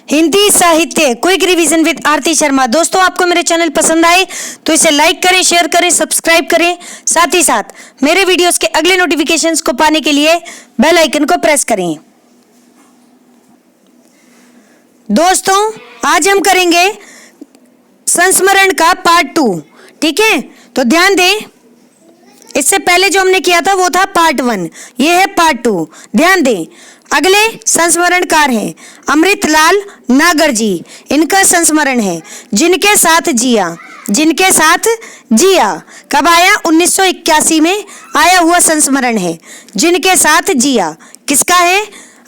हिंदी साहित्य quick revision with आरती शर्मा। दोस्तों, आपको मेरे चैनल पसंद आए तो इसे लाइक करें, शेयर करें, सब्सक्राइब करें। साथ ही साथ मेरे वीडियोस के अगले नोटिफिकेशंस को पाने के लिए बेल आइकन को प्रेस करें। दोस्तों, आज हम करेंगे संस्मरण का पार्ट 2। ठीक है, तो ध्यान दें। इससे पहले जो हमने किया था वो था पार्ट 1, ये है पार्ट 2। ध्यान दें। अगले संस्मरणकार हैं अमृतलाल नागर जी। इनका संस्मरण है जिनके साथ जिया। जिनके साथ जिया कब आया? 1981 में आया हुआ संस्मरण है जिनके साथ जिया। किसका है?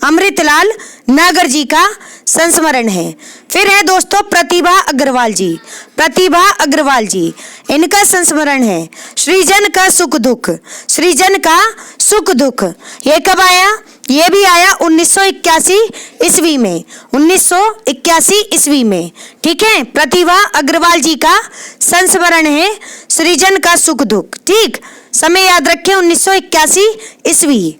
अमृतलाल नागर जी का संस्मरण है। फिर है दोस्तों प्रतिभा अग्रवाल जी। प्रतिभा अग्रवाल जी, इनका संस्मरण है सृजन का सुख दुख। सृजन का सुख दुख, ये कब आया? ये भी आया 1981 ईस्वी में। 1981 ईस्वी में। ठीक है, प्रतिभा अग्रवाल जी का संस्मरण है सृजन का सुख दुख। ठीक, समय याद रखें 1981 ईस्वी।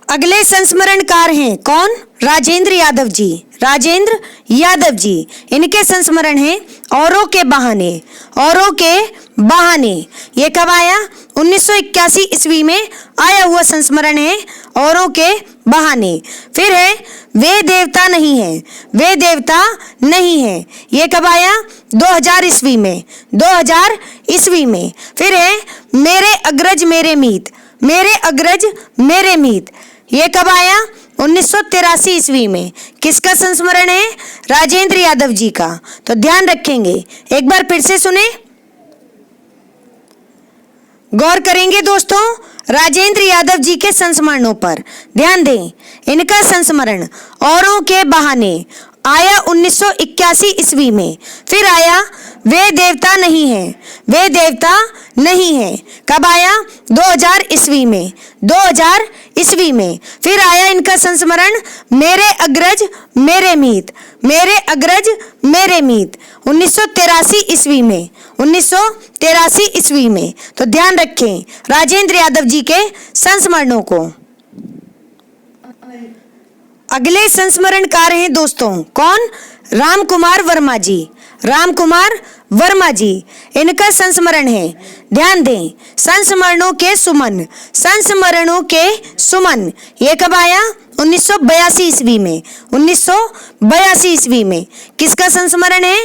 अगले संस्मरणकार हैं कौन? राजेंद्र यादव जी। राजेंद्र यादव जी, इनके संस्मरण हैं औरों के बहाने। औरों के बहाने, ये कब आया? 1981 ईस्वी में आया हुआ संस्मरण है औरों के बहाने। फिर है वे देवता नहीं है। वे देवता नहीं है, ये कब आया? 2000 ईस्वी में। 2000 ईस्वी में। फिर है मेरे अग्रज मेरे मीत। मेरे अग्रज मेरे मीत, ये कब आया? 1983 ईस्वी में। किसका संस्मरण है? राजेंद्र यादव जी का। तो ध्यान रखेंगे, एक बार फिर से सुने, गौर करेंगे दोस्तों राजेंद्र यादव जी के संस्मरणों पर। ध्यान दें, इनका संस्मरण औरों के बहाने आया 1981 ईस्वी में। फिर आया वे देवता नहीं है। वे देवता नहीं है, कब आया? 2000 ईस्वी में। 2000 ईस्वी में। फिर आया इनका संस्मरण मेरे अग्रज मेरे मीत। मेरे अग्रज मेरे मीत, 1983 ईस्वी में। 1983 ईस्वी में। तो ध्यान रखें राजेंद्र यादव जी के संस्मरणों को। अगले संस्मरणकार हैं दोस्तों कौन? राम कुमार वर्मा जी। राम कुमार वर्मा जी, इनका संस्मरण है, ध्यान दें, संस्मरणों के सुमन। संस्मरणों के सुमन, ये कब आया? 1982 ईस्वी में। 1982 ईस्वी में। किसका संस्मरण है?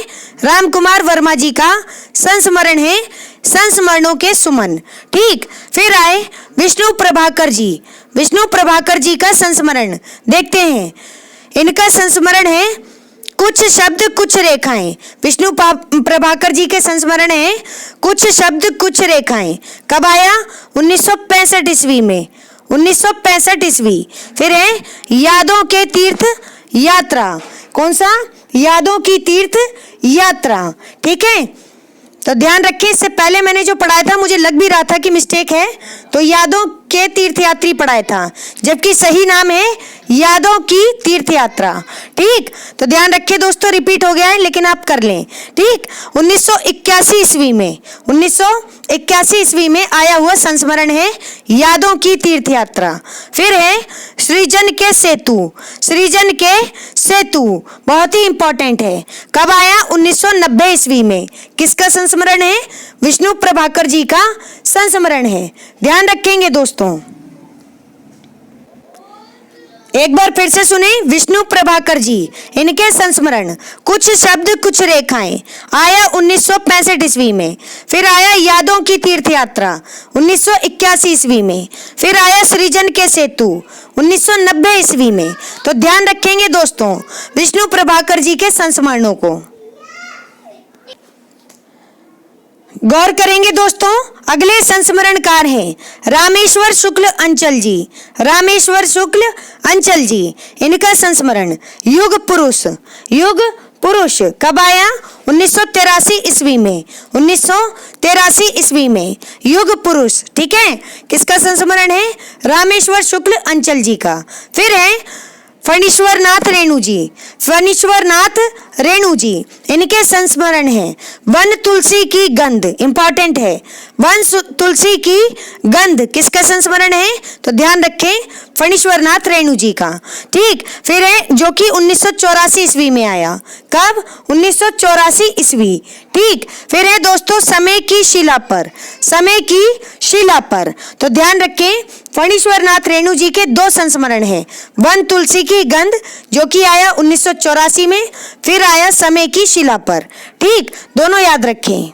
राम कुमार वर्मा जी का संस्मरण है संस्मरणों के सुमन। ठीक, फिर आए विष्णु प्रभाकर जी। विष्णु प्रभाकर जी का संस्मरण देखते हैं। इनका संस्मरण है कुछ शब्द कुछ रेखाएं। विष्णु प्रभाकर जी के संस्मरण है कुछ शब्द कुछ रेखाएं, कब आया? 1965 ईस्वी में। 1965 ईस्वी। फिर है यादों के तीर्थ यात्रा। कौन सा? यादों की तीर्थ यात्रा। ठीक है, तो ध्यान रखें, इससे पहले मैंने जो पढ़ाया था मुझे लग भी रहा था कि मिस्टेक है, तो यादों के तीर्थयात्री पढ़ाया था, जबकि सही नाम है यादों की तीर्थ यात्रा। ठीक, तो ध्यान रखें दोस्तों, रिपीट हो गया है लेकिन आप कर लें। ठीक, 1981 ईस्वी में। 1981 ईस्वी में आया हुआ संस्मरण है यादों की तीर्थ यात्रा। फिर है सृजन के सेतु। सृजन के सेतु बहुत ही इंपॉर्टेंट है, कब आया? 1990 ईस्वी में। किसका संस्मरण है? विष्णु प्रभाकर जी का संस्मरण है। ध्यान रखेंगे दोस्तों, एक बार फिर से सुने, विष्णु प्रभाकर जी, इनके संस्मरण कुछ शब्द कुछ रेखाएं आया 1965 ईस्वी में। फिर आया यादों की तीर्थ यात्रा 1981 ईस्वी में। फिर आया सृजन के सेतु 1990 ईस्वी में। तो ध्यान रखेंगे दोस्तों विष्णु प्रभाकर जी के संस्मरणों को। गौर करेंगे दोस्तों, अगले संस्मरणकार हैं रामेश्वर शुक्ल अंचल जी। रामेश्वर शुक्ल अंचल जी, इनका संस्मरण युग पुरुष। युग पुरुष कब आया? 1983 ईस्वी में। 1983 ईस्वी में युग पुरुष। ठीक है, किसका संस्मरण है? रामेश्वर शुक्ल अंचल जी का। फिर है फणीश्वर नाथ रेणु जी। फणीश्वर नाथ रेणु जी, इनके संस्मरण है वन तुलसी की गंध। इंपॉर्टेंट है, वन तुलसी की गंध। किसका संस्मरण है? तो ध्यान रखें फणीश्वर नाथ रेणु जी का। ठीक, फिर है जो कि 1984 ईस्वी में आया। कब? 1984 ईस्वी। ठीक, फिर है दोस्तों समय की शिला पर, समय की शिला पर। तो ध्यान रखें, फणीश्वर नाथ रेणु जी के 2 संस्मरण हैं। वन तुलसी की गंध जो कि आया 1984 में, फिर आया समय की शिला पर। ठीक, दोनों याद रखें।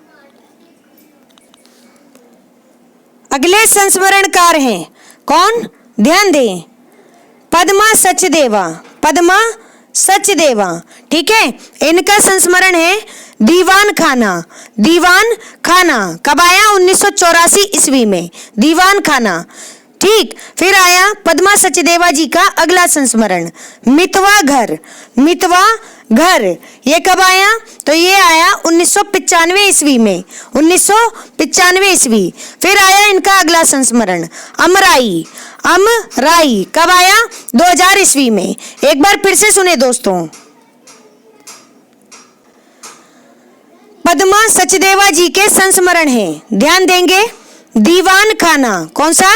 अगले संस्मरणकार हैं कौन? ध्यान दें, पद्मा सचदेवा, पद्मा सचदेवा। ठीक है, इनका संस्मरण है दीवान खाना, दीवान खाना। कब आया? 1984 ईस्वी में, दीवान खाना। ठीक, फिर आया पद्मा सचदेवा जी का अगला संस्मरण मितवा घर, मितवा घर। ये कब आया? तो ये आया 1995 ईस्वी में, 1995 ईस्वी। फिर आया इनका अगला संस्मरण अमराई, अमराई। कब आया? 2000 ईस्वी में। एक बार फिर से सुने दोस्तों, पद्मा सचदेवा जी के संस्मरण है, ध्यान देंगे। दीवान खाना, कौन सा?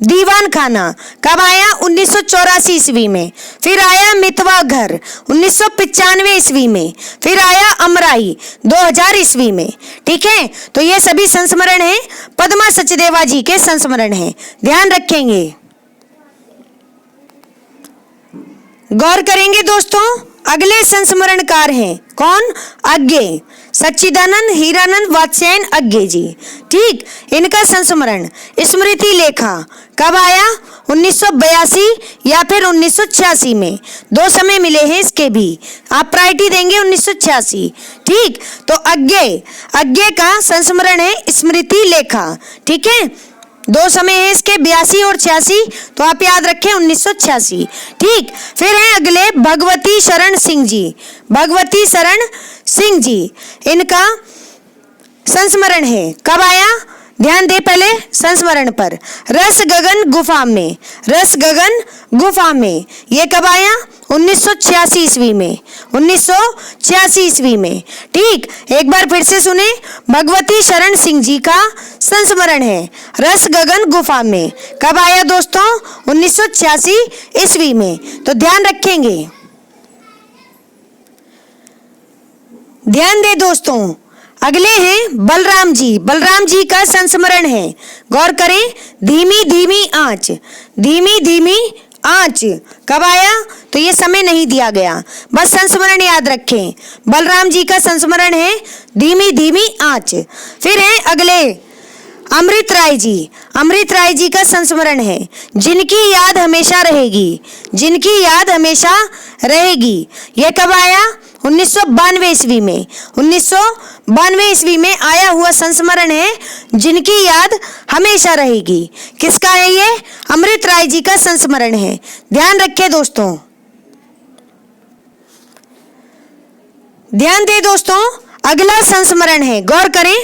दीवान खाना। कब आया? 1984 ईस्वी में। फिर आया मितवा घर 1995 ईस्वी में। फिर आया अमराई 2000 ईस्वी में। ठीक है, तो ये सभी संस्मरण हैं, पद्मा सचदेवा जी के संस्मरण हैं, ध्यान रखेंगे। गौर करेंगे दोस्तों, अगले संस्मरणकार हैं कौन? अज्ञे, सच्चिदानंद हीरानंद वात्स्यायन अज्ञे जी। ठीक, इनका संस्मरण स्मृति लेखा कब आया? 1982 या फिर 1986 में। 2 समय मिले हैं इसके भी, आप प्रायोरिटी देंगे 1986। ठीक, तो अज्ञे का संस्मरण है स्मृति लेखा। ठीक है, 2 समय है इसके, 82 और 86, तो आप याद रखें 1986। ठीक, फिर है अगले भगवती शरण सिंह जी, भगवती शरण सिंह जी। इनका संस्मरण है, कब आया? ध्यान दे पहले संस्मरण पर, रस गगन गुफा में, रस गगन गुफा में। ये कब आया? 1986 ईस्वी में, 1986 ईस्वी में। ठीक, एक बार फिर से सुने, भगवती शरण सिंह जी का संस्मरण है रस गगन गुफा में। कब आया दोस्तों? 1986 ईस्वी में। तो ध्यान रखेंगे, ध्यान दे दोस्तों। अगले हैं बलराम जी, बलराम जी का संस्मरण है, गौर करें। धीमी धीमी आंच, धीमी धीमी आंच। कब आया? तो ये समय नहीं दिया गया, बस संस्मरण याद रखें। बलराम जी का संस्मरण है धीमी धीमी आंच। फिर है अगले अमृत राय जी, अमृत राय जी का संस्मरण है जिनकी याद हमेशा रहेगी, जिनकी याद हमेशा रहेगी। यह कब आया? 1992 ईस्वी में, 1992 ईस्वी में आया हुआ संस्मरण है जिनकी याद हमेशा रहेगी। किसका है ये? अमृत राय जी का संस्मरण है, ध्यान रखें दोस्तों, ध्यान दे दोस्तों। अगला संस्मरण है, गौर करें,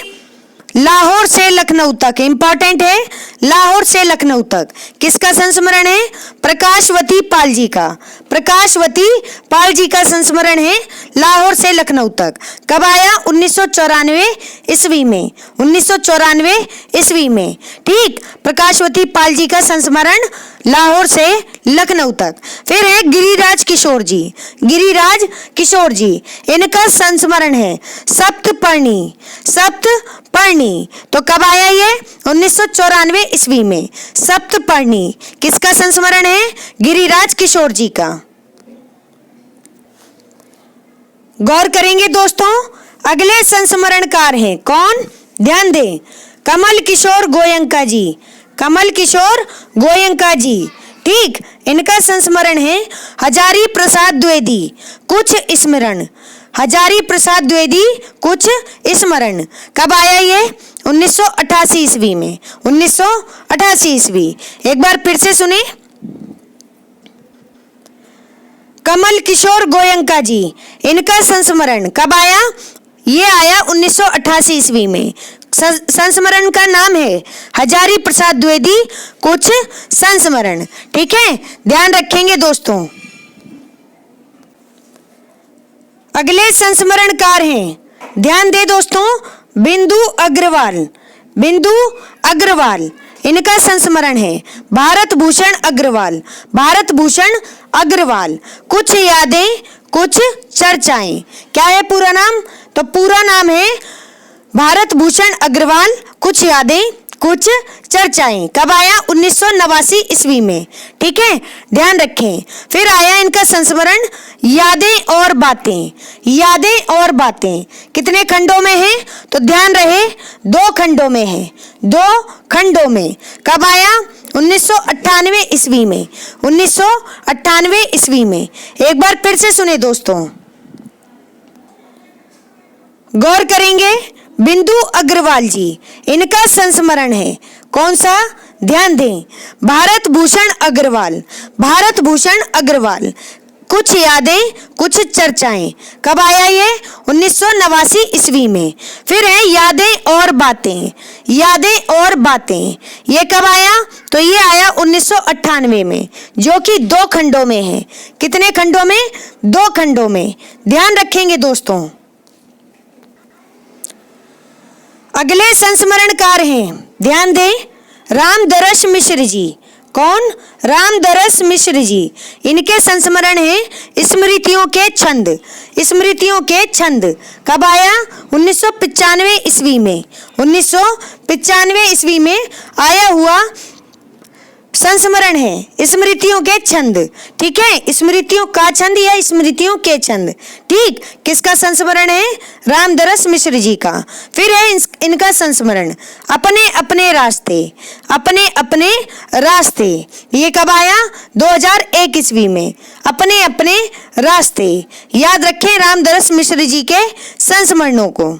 लाहौर से लखनऊ तक, इंपॉर्टेंट है, लाहौर से लखनऊ तक। किसका संस्मरण है? प्रकाशवती पाल जी का, प्रकाशवती पाल जी का संस्मरण है लाहौर से लखनऊ तक। कब आया? 1994 ईस्वी में, 1994 ईस्वी में। ठीक, प्रकाशवती पाल जी का संस्मरण लाहौर से लखनऊ तक। फिर है गिरिराज किशोर जी, गिरिराज किशोर जी। इनका संस्मरण है सप्तपर्णी, सप्तपर्णी। तो कब आया ये? 1994 ईस्वी में, सप्तपर्णी। किसका संस्मरण है? गिरिराज किशोर जी का। गौर करेंगे दोस्तों, अगले संस्मरणकार हैं कौन? ध्यान दें, कमल किशोर गोयंका जी, कमल किशोर गोयंका जी। ठीक, इनका संस्मरण है हजारी प्रसाद द्विवेदी कुछ स्मरण, हजारी प्रसाद द्विवेदी कुछ स्मरण। कब आया ये? 1988 ईस्वी में, 1988 ईस्वी। एक बार फिर से सुने, कमल किशोर गोयंका जी, इनका संस्मरण कब आया? ये आया 1988 ईस्वी में। संस्मरण का नाम है हजारी प्रसाद द्विवेदी कुछ संस्मरण। ठीक है, ध्यान रखेंगे दोस्तों। अगले संस्मरणकार हैं, ध्यान दे दोस्तों, बिंदु अग्रवाल, बिंदु अग्रवाल। इनका संस्मरण है भारत भूषण अग्रवाल। भारत भूषण अग्रवाल। कुछ यादें कुछ चर्चाएं। क्या है पूरा नाम? तो पूरा नाम है भारत भूषण अग्रवाल, कुछ यादें कुछ चर्चाएं। कब आया? 1989 ईस्वी में। ठीक है, ध्यान रखें। फिर आया इनका संस्मरण यादें और बातें। यादें और बातें कितने खंडों में है? तो ध्यान रहे 2 खंडों में है, 2 खंडों में। कब आया? 1998 ईस्वी में। 1998 ईस्वी में। एक बार फिर से सुने दोस्तों, गौर करेंगे। बिंदु अग्रवाल जी, इनका संस्मरण है कौन सा? ध्यान दें, भारत भूषण अग्रवाल। भारत भूषण अग्रवाल, कुछ यादें कुछ चर्चाएं। कब आया ये? 1989 ईस्वी में। फिर है यादें और बातें। यादें और बातें ये कब आया? तो ये आया 1998 में, जो कि 2 खंडों में है। कितने खंडों में? 2 खंडों में। ध्यान रखेंगे दोस्तों। अगले संस्मरणकार हैं, ध्यान दें, रामदरस मिश्र जी। कौन? रामदरस मिश्र जी। इनके संस्मरण है स्मृतियों के छंद। स्मृतियों के छंद कब आया? 1995 ईस्वी में। 1995 ईस्वी में आया हुआ संस्मरण है स्मृतियों के छंद। ठीक है, स्मृतियों का छंद या स्मृतियों के छंद। ठीक, किसका संस्मरण है? रामदरस मिश्र जी का। फिर है इनका संस्मरण अपने अपने रास्ते। अपने अपने रास्ते ये कब आया? 2001 ईस्वी में। अपने अपने रास्ते। याद रखें रामदरस मिश्र जी के संस्मरणों को।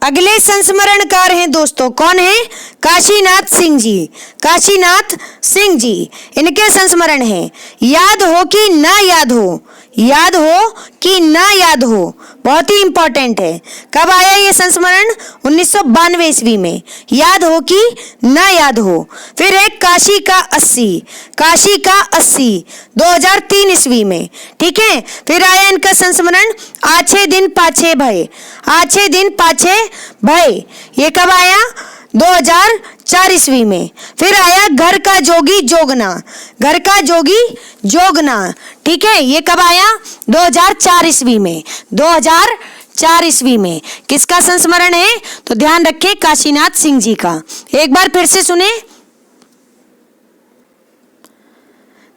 अगले संस्मरणकार हैं दोस्तों, कौन है? काशीनाथ सिंह जी। काशीनाथ सिंह जी, इनके संस्मरण है याद हो कि ना याद हो। याद हो कि ना याद हो, बहुत ही इंपॉर्टेंट है। कब आया ये संस्मरण? 1992 ईस्वी में। याद हो कि ना याद हो। फिर है काशी का 80। काशी का 80 2003 ईस्वी में। ठीक है, फिर आया इनका संस्मरण आछे दिन पाछे भय। आछे दिन पाछे भय ये कब आया? 2004 ईस्वी में। फिर आया घर का जोगी जोगना। घर का जोगी जोगना। ठीक है, ये कब आया? 2004 ईस्वी में। 2004 ईस्वी में। किसका संस्मरण है? तो ध्यान रखें काशीनाथ सिंह जी का। एक बार फिर से सुने,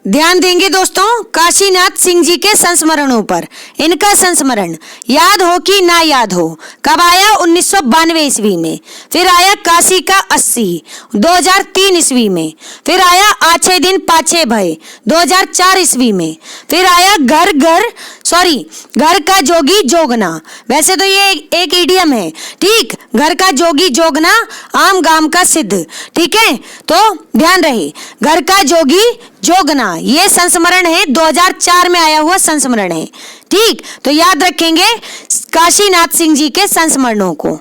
ध्यान देंगे दोस्तों काशीनाथ सिंह जी के संस्मरणों पर। इनका संस्मरण याद हो कि ना याद हो कब आया? 1992 ईस्वी में। फिर आया काशी का 80 2003 ईस्वी में। फिर आया आछे दिन पाछे भय 2004 ईस्वी में। फिर आया घर का जोगी जोगना। वैसे तो ये एक इडियम है। ठीक, घर का जोगी जोगना आम गाम का सिद्ध। ठीक है, तो ध्यान रहे घर का जोगी जोगना ये संस्मरण है 2004 में आया हुआ संस्मरण है। ठीक, तो याद रखेंगे काशीनाथ सिंह जी के संस्मरणों को।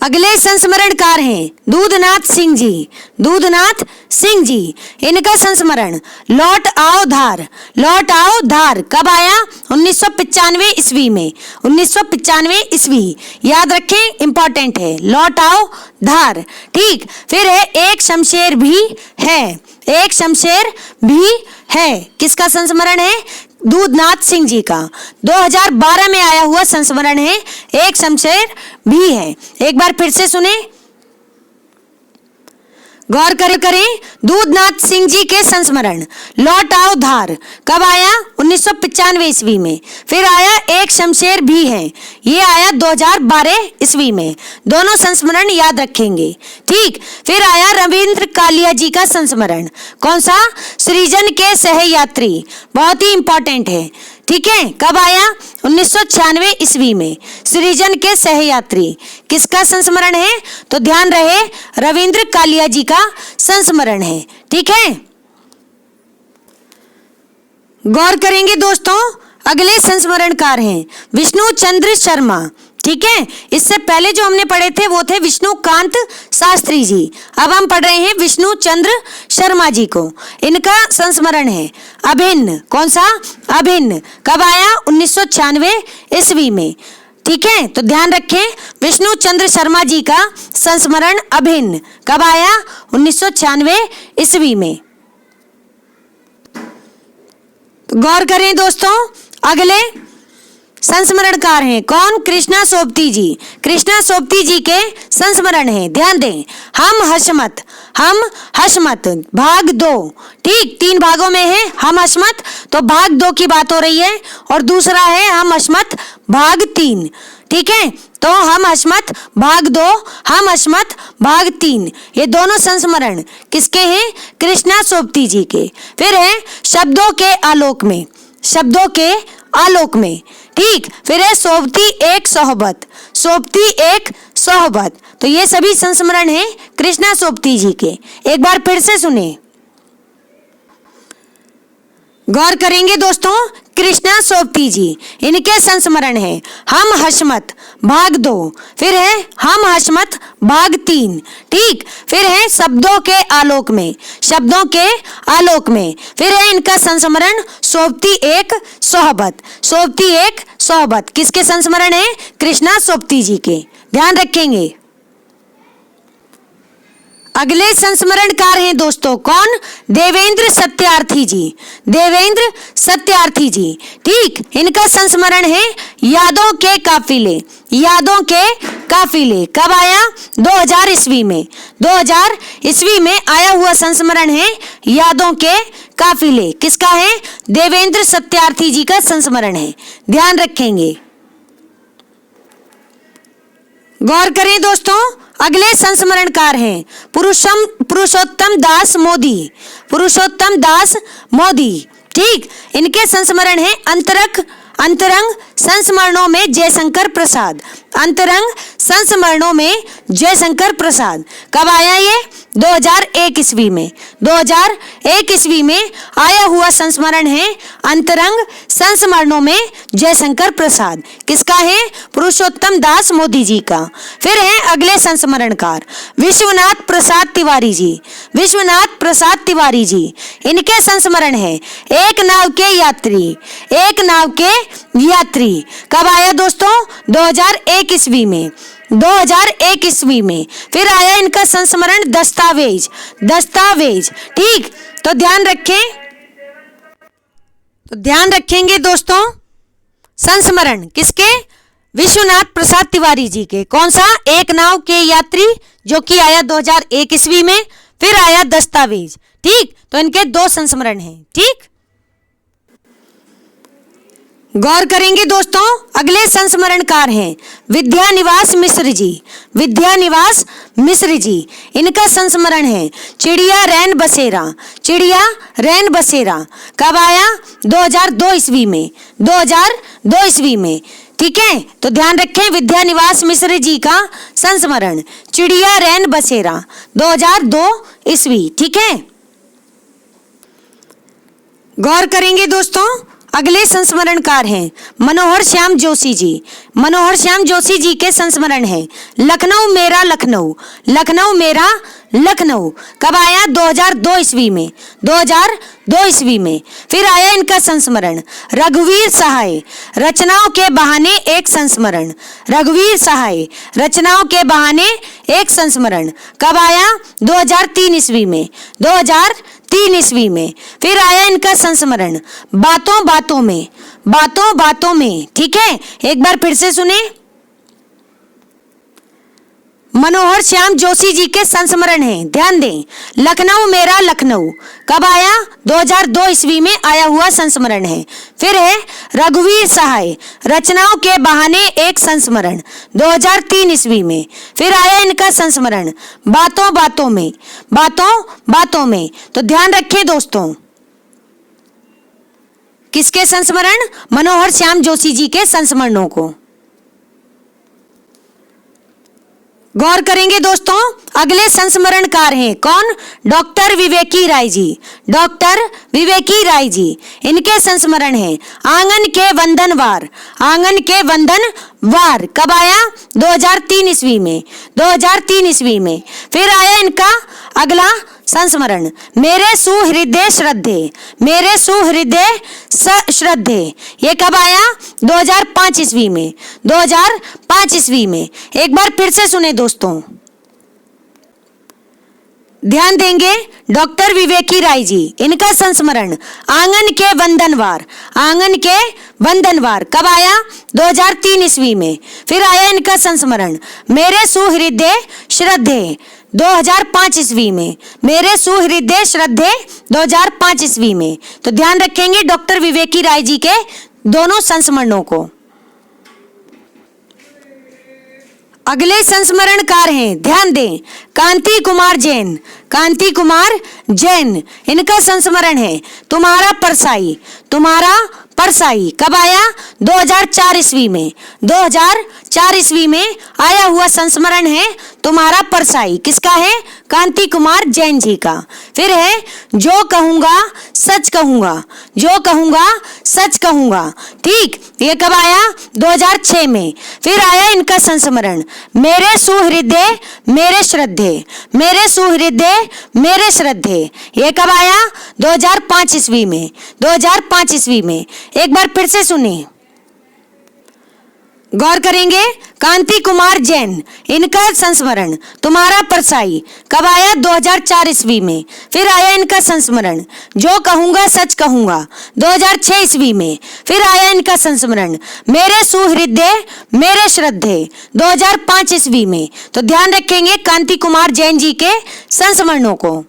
अगले संस्मरणकार हैं दूधनाथ सिंह जी। दूधनाथ सिंह जी, इनका संस्मरण लौट आओ धार। लौट आओ धार कब आया? 1995 ईस्वी में। 1995 ईस्वी, याद रखें इंपॉर्टेंट है, लौट आओ धार। ठीक, फिर है एक शमशेर भी है। एक शमशेर भी है, किसका संस्मरण है? दूधनाथ सिंह जी का। 2012 में आया हुआ संस्मरण है एक शमशेर भी है। एक बार फिर से सुने, गौर करें दूधनाथ सिंह जी के संस्मरण लौट आओ धार कब आया? 1995 ईस्वी में। फिर आया एक शमशेर भी है, ये आया 2012 ईस्वी में। दोनों संस्मरण याद रखेंगे। ठीक, फिर आया रविंद्र कालिया जी का संस्मरण। कौन सा? सृजन के सहयात्री, बहुत ही इंपॉर्टेंट है। ठीक है, कब आया? 1996 ईस्वी में। सृजन के सहयात्री, किसका संस्मरण है? तो ध्यान रहे रविंद्र कालिया जी का संस्मरण है। ठीक है, गौर करेंगे दोस्तों अगले संस्मरणकार हैं विष्णु चंद्र शर्मा। ठीक है, इससे पहले जो हमने पढ़े थे वो थे विष्णुकांत शास्त्री जी। अब हम पढ़ रहे हैं विष्णु चंद्र शर्मा जी को। इनका संस्मरण है अभिन्न। कौन सा? अभिन्न कब आया? 1996 ईस्वी में। ठीक है, तो ध्यान रखें विष्णु चंद्र शर्मा जी का संस्मरण अभिन्न कब आया? 1996 ईस्वी में। तो गौर करें दोस्तों, अगले संस्मरणकार हैं कौन? कृष्णा सोबती जी। कृष्णा सोबती जी के संस्मरण हैं, ध्यान दें। हम हशमत भाग 2, ठीक, 3 भागों में है हम हशमत, तो भाग 2 की बात हो रही है, और दूसरा है हम हशमत भाग 3, ठीक है। तो हम हशमत भाग 2, हम हशमत भाग 3, ये दोनों संस्मरण किसके हैं? कृष्णा सोबती जी के। फिर है शब्दों के आलोक में, शब्दों के आलोक में, ठीक। फिर है सोबती एक सोहबत, सोबती एक सोहबत। तो ये सभी संस्मरण हैं कृष्णा सोबती जी के। एक बार फिर से सुने, गौर करेंगे दोस्तों। कृष्णा सोबती जी, इनके संस्मरण हैं हम हशमत भाग 2, फिर है हम हशमत भाग 3, ठीक। फिर है शब्दों के आलोक में, शब्दों के आलोक में। फिर है इनका संस्मरण सोबती एक सोहबत, सोबती एक सोहबत। किसके संस्मरण है? कृष्णा सोबती जी के, ध्यान रखेंगे। अगले संस्मरणकार हैं दोस्तों कौन? देवेंद्र सत्यार्थी जी। देवेंद्र सत्यार्थी जी, ठीक। इनका संस्मरण है यादों के काफिले, यादों के काफिले। कब आया? 2000 ईस्वी में। 2000 ईस्वी में आया हुआ संस्मरण है यादों के काफिले। किसका है? देवेंद्र सत्यार्थी जी का संस्मरण है, ध्यान रखेंगे। गौर करें दोस्तों, अगले संस्मरणकार हैं पुरुषोत्तम दास मोदी। पुरुषोत्तम दास मोदी, ठीक। इनके संस्मरण है अंतरंग संस्मरणों में जयशंकर प्रसाद, अंतरंग संस्मरणों में जयशंकर प्रसाद। कब आया ये? 2001 ईस्वी में। 2001 ईस्वी में आया हुआ संस्मरण है अंतरंग संस्मरणों में जयशंकर प्रसाद। किसका है? पुरुषोत्तम दास मोदी जी का। फिर है अगले संस्मरणकार विश्वनाथ प्रसाद तिवारी जी। विश्वनाथ प्रसाद तिवारी जी, इनके संस्मरण है एक नाव के यात्री, एक नाव के यात्री। कब आया दोस्तों? 2001 ईस्वी में। 2001 ईस्वी में। फिर आया इनका संस्मरण दस्तावेज, दस्तावेज, ठीक। तो ध्यान रखें, तो ध्यान रखेंगे दोस्तों, संस्मरण किसके? विश्वनाथ प्रसाद तिवारी जी के। कौन सा? एक नाव के यात्री, जो कि आया 2001 ईस्वी में। फिर आया दस्तावेज, ठीक। तो इनके 2 संस्मरण हैं, ठीक। गौर करेंगे दोस्तों, अगले संस्मरणकार हैं विद्यानिवास मिश्र जी। विद्यानिवास मिश्र जी, इनका संस्मरण है चिड़िया रैन बसेरा, चिड़िया रैन बसेरा। कब आया? 2002 ईस्वी में। 2002 ईस्वी में, ठीक है। तो ध्यान रखें विद्यानिवास मिश्र जी का संस्मरण चिड़िया रैन बसेरा, 2002 ईस्वी, ठीक है। गौर करेंगे दोस्तों, अगले संस्मरणकार हैं मनोहर श्याम जोशी जी। मनोहर श्याम जोशी जी के संस्मरण है लखनऊ मेरा लखनऊ, लखनऊ मेरा लखनऊ। कब आया? 2002 ईस्वी में। 2002 ईस्वी में। फिर आया इनका संस्मरण रघुवीर सहाय, रचनाओं के बहाने एक संस्मरण। रघुवीर सहाय, रचनाओं के बहाने एक संस्मरण। कब आया? 2003 ईस्वी में। 2003 ईस्वी में। फिर आया इनका संस्मरण बातों बातों में, बातों बातों में, ठीक है। एक बार फिर से सुने, मनोहर श्याम जोशी जी के संस्मरण हैं, ध्यान दें। लखनऊ मेरा लखनऊ। कब आया? 2002 ईस्वी में आया हुआ संस्मरण है। फिर है रघुवीर सहाय, रचनाओं के बहाने एक संस्मरण, 2003 ईस्वी में। फिर आया इनका संस्मरण बातों बातों में, बातों बातों में। तो ध्यान रखें दोस्तों, किसके संस्मरण? मनोहर श्याम जोशी जी के संस्मरणों को। गौर करेंगे दोस्तों, अगले संस्मरणकार हैं कौन? डॉक्टर विवेकी राय जी। डॉक्टर विवेकी राय जी, इनके संस्मरण हैं आंगन के वंदनवार, आंगन के वंदनवार। कब आया? 2003 ईस्वी में। 2003 ईस्वी में। फिर आया इनका अगला संस्मरण। मेरे सुहृदय श्रद्धे, मेरे सुहृदय श्रद्धे, ये कब आया? 2005 ईस्वी में, 2005 ईस्वी में। एक बार फिर से सुने दोस्तों, ध्यान देंगे। डॉक्टर विवेकी राय जी, इनका संस्मरण आंगन के वंदनवार, आंगन के वंदनवार कब आया? 2003 ईस्वी में। फिर आया इनका संस्मरण मेरे सुहृदय श्रद्धे, 2005 ईस्वी में। मेरे सुहृदय श्रद्धे 2005 ईस्वी में। तो ध्यान रखेंगे डॉक्टर विवेकी राय जी के दोनों संस्मरणों को। अगले संस्मरणकार हैं, ध्यान दें, कांति कुमार जैन, कांति कुमार जैन, इनका संस्मरण है तुम्हारा परसाई, तुम्हारा परसाई कब आया? 2004 ईस्वी में। 2004 ईस्वी में आया हुआ संस्मरण है तुम्हारा परसाई। किसका है? कांति कुमार जैन जी का। फिर है जो कहूंगा सच कहूंगा, जो कहूंगा सच कहूंगा, ठीक, ये कब आया? 2006 में। फिर आया इनका संस्मरण मेरे सुहृदय मेरे श्रद्धे, मेरे सुहृदय मेरे श्रद्धे, ये कब आया? 2005 ईस्वी में। 2005 ईस्वी में। एक बार फिर से सुनिए, गौर करेंगे। कांति कुमार जैन, इनका संस्मरण तुम्हारा परसाई कब आया? 2004 ईस्वी में। फिर आया इनका संस्मरण जो कहूंगा सच कहूंगा, 2006 ईस्वी में। फिर आया इनका संस्मरण मेरे सुहृदय मेरे श्रद्धे, 2005 ईस्वी में। तो ध्यान रखेंगे कांति कुमार जैन जी के संस्मरणों को।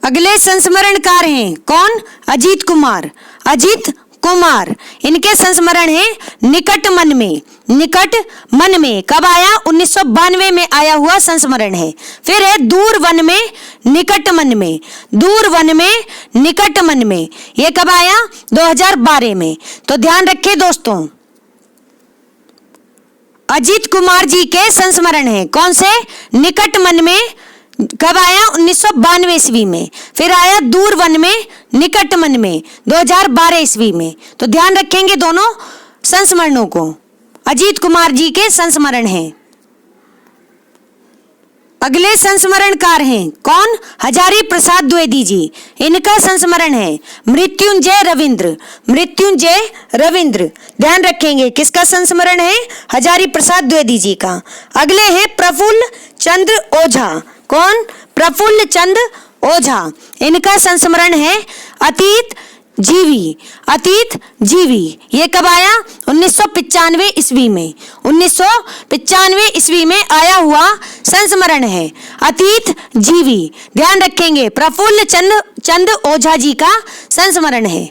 अगले संस्मरणकार हैं कौन? अजीत कुमार, अजीत कुमार, इनके संस्मरण है निकट मन में, निकट मन में कब आया? 1992 में आया हुआ संस्मरण है। फिर है दूर वन में निकट मन में, दूर वन में निकट मन में, ये कब आया? 2012 में। तो ध्यान रखें दोस्तों, अजीत कुमार जी के संस्मरण है कौन से? निकट मन में कब आया? 1992 ईस्वी में। फिर आया दूर वन में निकट मन में 2012 ईस्वी में। तो ध्यान रखेंगे दोनों संस्मरणों को। अजीत कुमार जी के संस्मरण हैं। अगले संस्मरणकार हैं कौन? हजारी प्रसाद द्विवेदी जी, इनका संस्मरण है मृत्युंजय रविंद्र, मृत्युंजय रविंद्र। ध्यान रखेंगे किसका संस्मरण है? हजारी प्रसाद द्विवेदी जी का। अगले हैं प्रफुल्ल चंद्र ओझा, कौन? प्रफुल्ल चंद्र ओझा, इनका संस्मरण है अतीत जीवी, अतीत जीवी, ये कब आया? 1995 ईस्वी में। 1995 ईस्वी में आया हुआ संस्मरण है अतीत जीवी। ध्यान रखेंगे प्रफुल्ल चंद्र ओझा जी का संस्मरण है।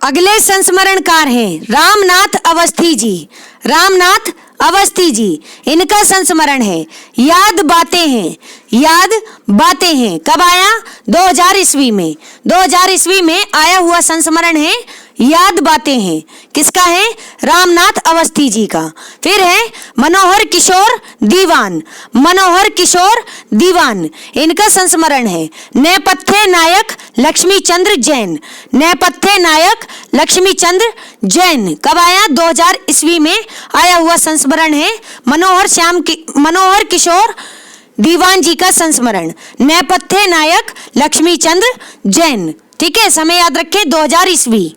अगले संस्मरणकार हैं रामनाथ अवस्थी जी, रामनाथ अवस्थी जी, इनका संस्मरण है याद बातें हैं, याद बातें हैं कब आया? 2000 ईस्वी में। 2000 ईस्वी में आया हुआ संस्मरण है याद बातें हैं, किसका है? रामनाथ अवस्थी जी का। फिर है मनोहर किशोर दीवान, मनोहर किशोर दीवान, इनका संस्मरण है नेपथ्य नायक लक्ष्मी चंद्र जैन, नेपथ्य नायक लक्ष्मी चंद्र जैन कब आया? 2000 ईस्वी में आया हुआ संस्मरण है मनोहर किशोर दीवान जी का संस्मरण नेपथ्य नायक लक्ष्मी चंद्र जैन। ठीक है, समय याद रखें 2000 ईस्वी।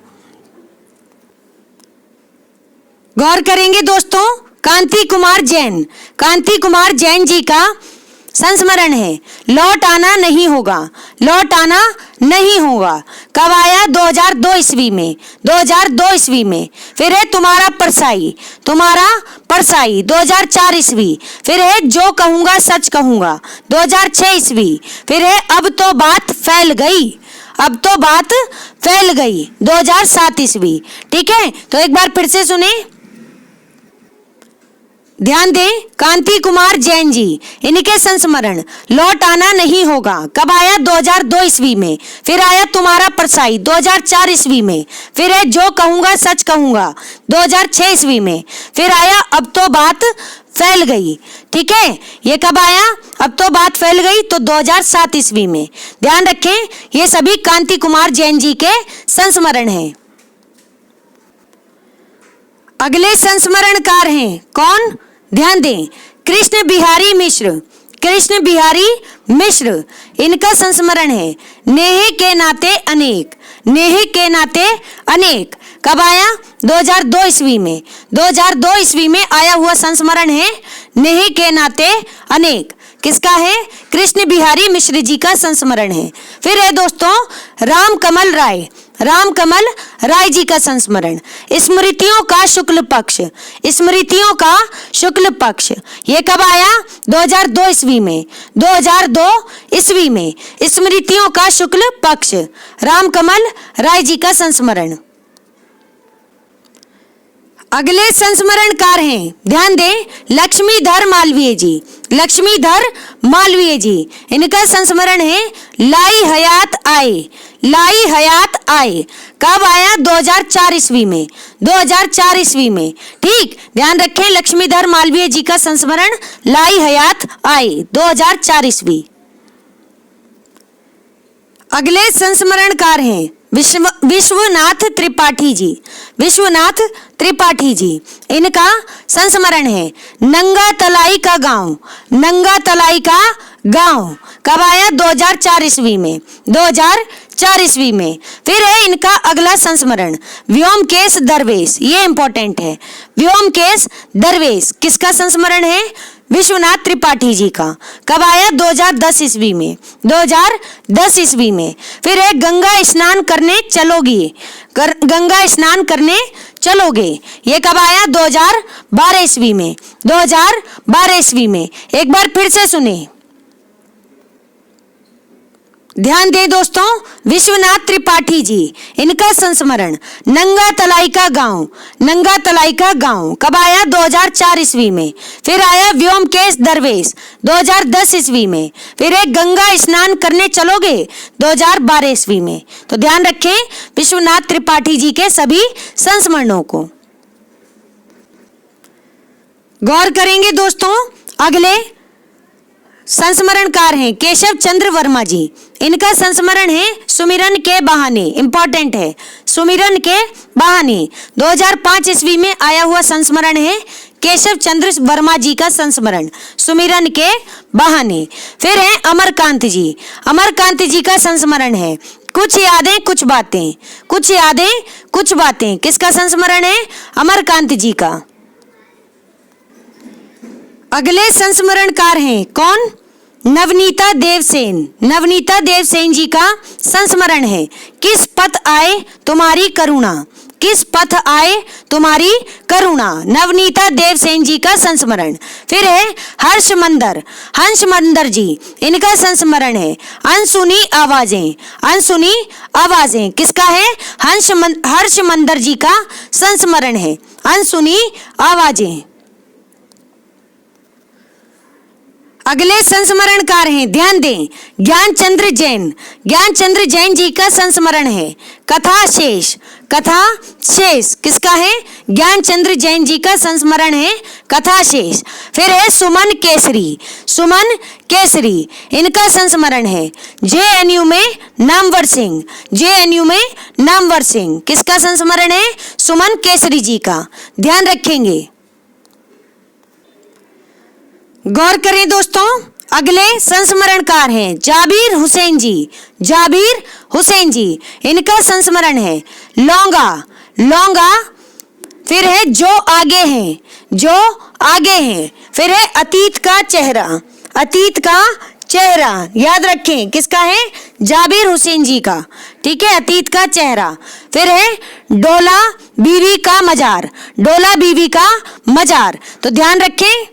गौर करेंगे दोस्तों, कांति कुमार जैन, कांति कुमार जैन जी का संस्मरण है लौट आना नहीं होगा, लौट आना नहीं होगा कब आया? 2002 ईस्वी में। 2002 ईस्वी में। फिर है तुम्हारा परसाई, तुम्हारा परसाई 2004 ईस्वी। फिर है जो कहूंगा सच कहूंगा 2006 ईस्वी। फिर है अब तो बात फैल गई, अब तो बात फैल गई 2007 ईस्वी। ठीक है, तो एक बार फिर से सुने, ध्यान दें, कांति कुमार जैन जी, इनके संस्मरण लौट आना नहीं होगा कब आया? 2002 ईस्वी में। फिर आया तुम्हारा परसाई 2004 ईस्वी में। फिर है जो कहूंगा सच कहूंगा 2006 ईस्वी में। फिर आया अब तो बात फैल गई। ठीक है, ये कब आया? अब तो बात फैल गई तो 2007 ईस्वी में। ध्यान रखें, ये सभी कांति कुमार जैन जी के संस्मरण हैं। अगले संस्मरणकार हैं कौन? ध्यान दें, कृष्ण बिहारी मिश्र, कृष्ण बिहारी मिश्र, इनका संस्मरण है नेह के नाते अनेक, नेह के नाते अनेक। कब आया? 2002 ईस्वी में। 2002 ईस्वी में आया हुआ संस्मरण है नेह के नाते अनेक। किसका है? कृष्ण बिहारी मिश्र जी का संस्मरण है। फिर है दोस्तों राम कमल राय, राम कमल राय जी का संस्मरण। स्मृतियों का शुक्ल पक्ष, स्मृतियों का शुक्ल पक्ष, ये कब आया? 2002 ईस्वी में। 2002 ईस्वी में स्मृतियों का शुक्ल पक्ष, राम कमल राय जी का संस्मरण। अगले संस्मरणकार हैं, ध्यान दें, लक्ष्मीधर मालवीय जी, लक्ष्मीधर मालवीय जी, इनका संस्मरण है लाई हयात आए, लाई हयात आए। कब आया? 2004 ईस्वी में। 2004 ईस्वी में। ठीक, ध्यान रखें, लक्ष्मीधर मालवीय जी का संस्मरण लाई हयात आए, 2004 ईस्वी। अगले संस्मरणकार हैं विश्वनाथ त्रिपाठी जी, विश्वनाथ त्रिपाठी जी, इनका संस्मरण है नंगा तलाई का गांव, नंगा तलाई का गांव। कब आया? 2004 ईस्वी में। 2004 ईस्वी में। फिर है इनका अगला संस्मरण व्योमकेश दरवेश, ये इंपॉर्टेंट है, व्योमकेश दरवेश। किसका संस्मरण है? विश्वनाथ त्रिपाठी जी का। कब आया? 2010 ईस्वी में। 2010 ईस्वी में। फिर है गंगा स्नान करने चलोगी, गंगा स्नान करने चलोगे, ये कब आया? 2012 ईस्वी में। 2012 ईस्वी में। एक बार फिर से सुने, ध्यान दें दोस्तों, विश्वनाथ त्रिपाठी जी, इनका संस्मरण नंगा तलाई का गांव, नंगा तलाई का गांव। कब आया? 2004 ईस्वी में। फिर आया व्योमकेश दरवेश, 2010 ईस्वी में। फिर एक गंगा स्नान करने चलोगे, 2012 ईस्वी में। तो ध्यान रखें विश्वनाथ त्रिपाठी जी के सभी संस्मरणों को। गौर करेंगे दोस्तों, अगले संस्मरणकार हैं केशव चंद्र वर्मा जी, इनका संस्मरण है सुमिरन के बहाने, इंपॉर्टेंट है, सुमिरन के बहाने। 2005 ईस्वी में आया हुआ संस्मरण है केशव चंद्र वर्मा जी का संस्मरण, सुमिरन के बहाने। फिर है अमरकांत जी, अमरकांत जी का संस्मरण है कुछ यादें कुछ बातें, कुछ यादें कुछ बातें। किसका संस्मरण है? अमरकांत जी का। अगले संस्मरणकार हैं कौन? नवनीता देवसेन, नवनीता देवसेन जी का संस्मरण है किस पथ आए तुम्हारी करुणा, किस पथ आए तुम्हारी करुणा, नवनीता देवसेन जी का संस्मरण। फिर है हर्ष मंदर, हंस मंदर जी, इनका संस्मरण है अनसुनी आवाजें, अनसुनी आवाजें। किसका है? हर्ष मंदर जी का संस्मरण है अनसुनी आवाजें। अगले संस्मरणकार हैं, ध्यान दें, ज्ञानचंद्र जैन, ज्ञानचंद्र जैन जी का संस्मरण है कथा शेष, कथा शेष। किसका है? ज्ञानचंद्र जैन जी का संस्मरण है कथा शेष। फिर है सुमन केसरी, सुमन केसरी, इनका संस्मरण है JNU में नामवर सिंह, JNU में नामवर सिंह। किसका संस्मरण है? सुमन केसरी जी का। ध्यान रखेंगे। गौर करें दोस्तों, अगले संस्मरणकार हैं जाबिर हुसैन जी, जाबिर हुसैन जी, इनका संस्मरण है लौंगा, लौंगा। फिर है जो आगे हैं, जो आगे हैं। फिर है अतीत का चेहरा, अतीत का चेहरा, याद रखें किसका है? जाबिर हुसैन जी का। ठीक है, अतीत का चेहरा। फिर है डोला बीवी का मजार, डोला बीवी का मजार। तो ध्यान रखें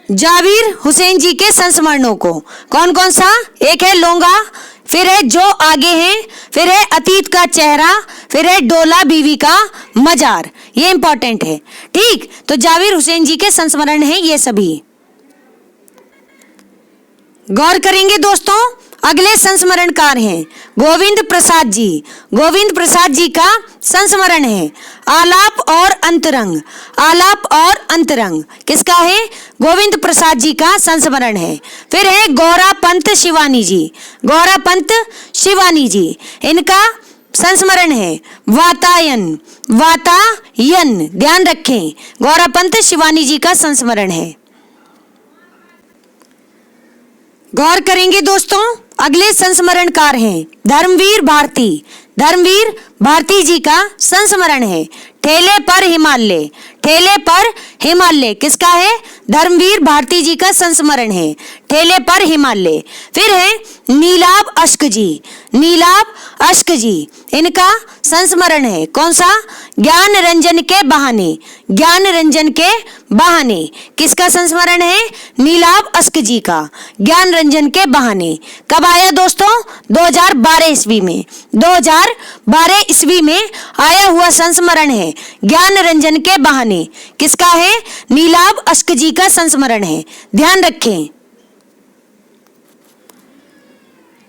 जाबिर हुसैन जी के संस्मरणों को। कौन कौन सा? एक है लोंगा, फिर है जो आगे हैं, फिर है अतीत का चेहरा, फिर है डोला बीवी का मजार। ये इंपॉर्टेंट है। ठीक, तो जाबिर हुसैन जी के संस्मरण हैं ये सभी। गौर करेंगे दोस्तों, अगले संस्मरणकार हैं गोविंद प्रसाद जी, गोविंद प्रसाद जी का संस्मरण है आलाप और अंतरंग, आलाप और अंतरंग। किसका है? गोविंद प्रसाद जी का संस्मरण है। फिर है गौरा पंत शिवानी जी, गौरा पंत शिवानी जी, इनका संस्मरण है वातायन, वातायन, ध्यान रखें। गौरा पंत शिवानी जी का संस्मरण है। गौर करेंगे दोस्तों, अगले संस्मरणकार हैं धर्मवीर भारती। धर्मवीर भारती जी का संस्मरण है ठेले पर हिमालय। ठेले पर हिमालय किसका है? धर्मवीर भारती जी का संस्मरण है ठेले पर हिमालय। फिर है नीलाभ अश्क जी। नीलाभ अश्क जी, इनका संस्मरण है कौन सा? ज्ञान रंजन के बहाने। ज्ञान रंजन के बहाने किसका संस्मरण है? नीलाभ अश्क जी का, ज्ञान रंजन के बहाने। कब आया दोस्तों? 2012 ईस्वी में। 2012 ईस्वी में आया हुआ संस्मरण है ज्ञान रंजन के बहाने। किसका है? नीलाभ अश्क जी का संस्मरण है, ध्यान रखें।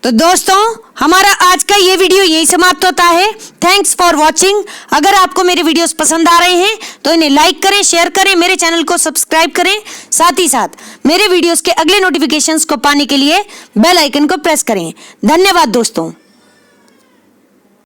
तो दोस्तों, हमारा आज का ये वीडियो यही समाप्त होता है। Thanks for watching. अगर आपको मेरे वीडियोस पसंद आ रहे हैं तो इन्हें लाइक करें, शेयर करें, मेरे चैनल को सब्सक्राइब करें। साथ ही साथ मेरे वीडियोस के अगले नोटिफिकेशंस को पाने के लिए बेल आइकन को प्रेस करें। धन्यवाद दोस्तों।